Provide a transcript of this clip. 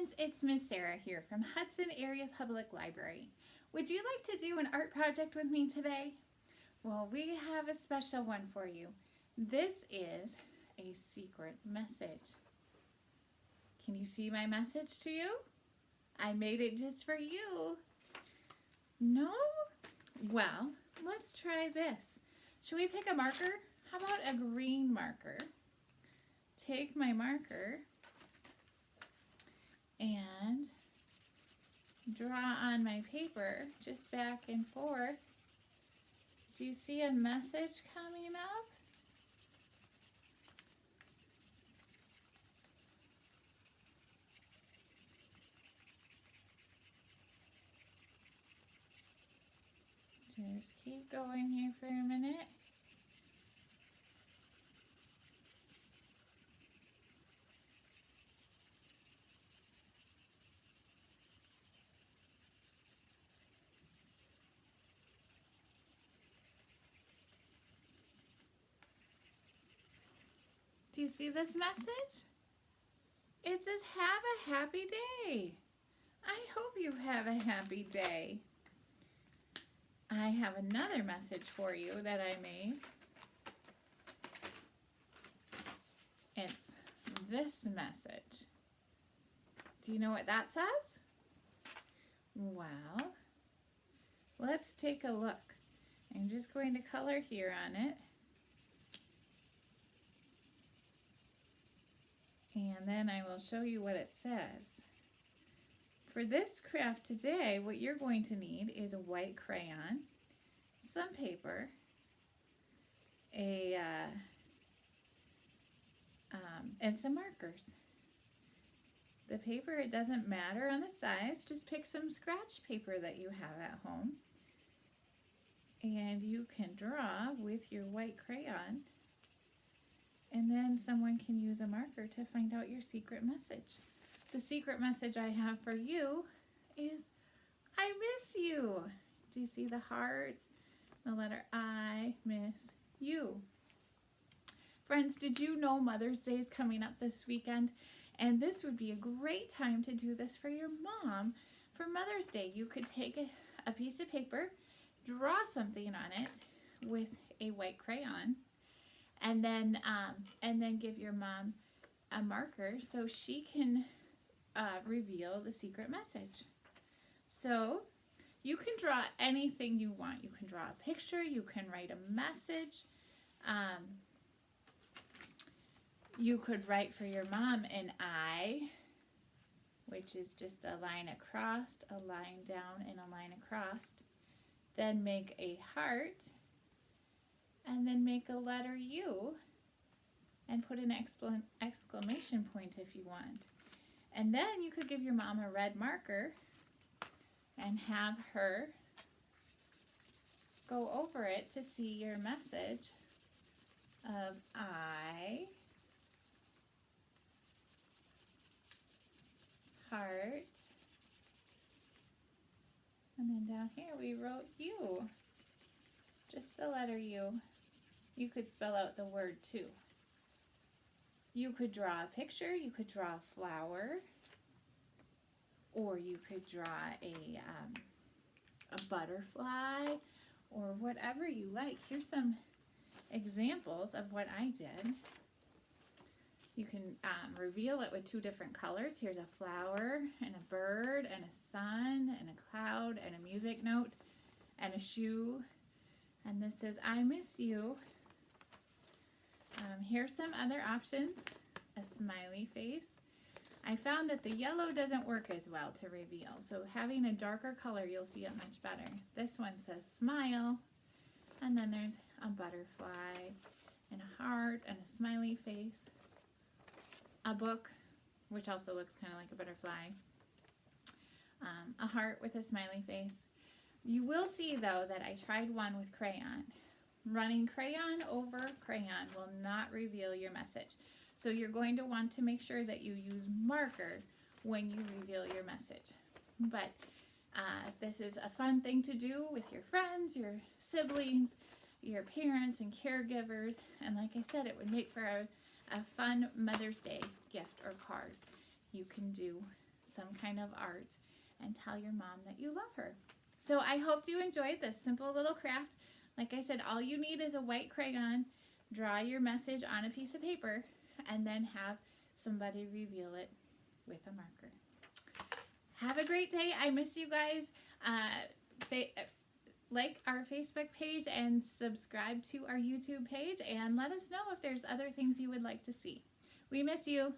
friends, it's Miss Sarah here from Hudson Area Public Library. Would you like to do an art project with me today? Well, we have a special one for you. This is a secret message. Can you see my message to you? I made it just for you. No? Well, let's try this. Should we pick a marker? How about a green marker? Take my marker and draw on my paper just back and forth. Do you see a message coming up? Just keep going here for a minute. Do you see this message? It says, have a happy day. I hope you have a happy day. I have another message for you that I made. It's this message. Do you know what that says? Well, let's take a look. I'm just going to color here on it. And then I will show you what it says. For this craft today, what you're going to need is a white crayon, some paper, and some markers. The paper, it doesn't matter on the size, just pick some scratch paper that you have at home. And you can draw with your white crayon. And then someone can use a marker to find out your secret message. The secret message I have for you is, I miss you. Do you see the heart? The letter I miss you. Friends, did you know Mother's Day is coming up this weekend? And this would be a great time to do this for your mom. For Mother's Day, you could take a piece of paper, draw something on it with a white crayon, and then give your mom a marker so she can reveal the secret message. So you can draw anything you want. You can draw a picture, you can write a message. You could write for your mom an I, which is just a line across, a line down, and a line across. Then make a heart, and then make a letter U, and put an exclamation point if you want. And then you could give your mom a red marker and have her go over it to see your message of I, heart, and then down here we wrote U, just the letter U. You could spell out the word too. You could draw a picture, you could draw a flower, or you could draw a butterfly, or whatever you like. Here's some examples of what I did. You can reveal it with two different colors. Here's a flower, and a bird, and a sun, and a cloud, and a music note, and a shoe. And this says, I miss you. Here's some other options. A smiley face. I found that the yellow doesn't work as well to reveal, so having a darker color, you'll see it much better. This one says smile, and then there's a butterfly, and a heart, and a smiley face. A book, which also looks kind of like a butterfly. A heart with a smiley face. You will see, though, that I tried one with crayon. Running crayon over crayon will not reveal your message. So you're going to want to make sure that you use marker when you reveal your message. But this is a fun thing to do with your friends, your siblings, your parents and caregivers. And like I said, it would make for a fun Mother's Day gift or card you can do. some kind of art and tell your mom that you love her. So I hope you enjoyed this simple little craft. Like I said, all you need is a white crayon, draw your message on a piece of paper, and then have somebody reveal it with a marker. Have a great day. I miss you guys. Like our Facebook page and subscribe to our YouTube page, and let us know if there's other things you would like to see. We miss you.